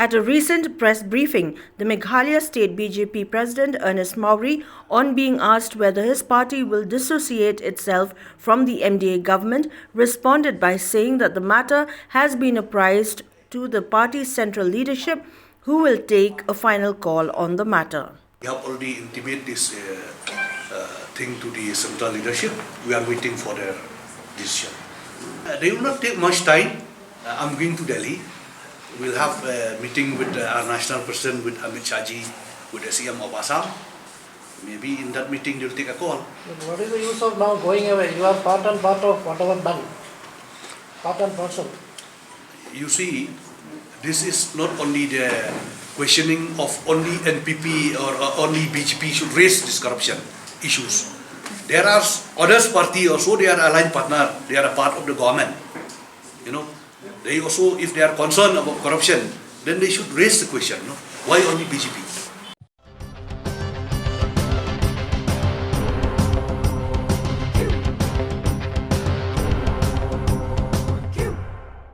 At a recent press briefing, the Meghalaya State BJP President Earnest Mawrie, on being asked whether his party will dissociate itself from the MDA government, responded by saying that the matter has been apprised to the party's central leadership, who will take a final call on the matter. We have already intimated this thing to the central leadership. We are waiting for their decision. They will not take much time. I'm going to Delhi. We'll have a meeting with our national president, with Amit Shahji, with the CM of Assam. Maybe in that meeting they'll take a call. But what is the use of now going away? You are part and part of whatever done. Part and parcel. You see, this is not only the questioning of only NPP or only BJP should raise this corruption issues. There are others party also, they are aligned partner, they are a part of the government. You know, they also, if they are concerned about corruption, then they should raise the question, no? Why only BJP?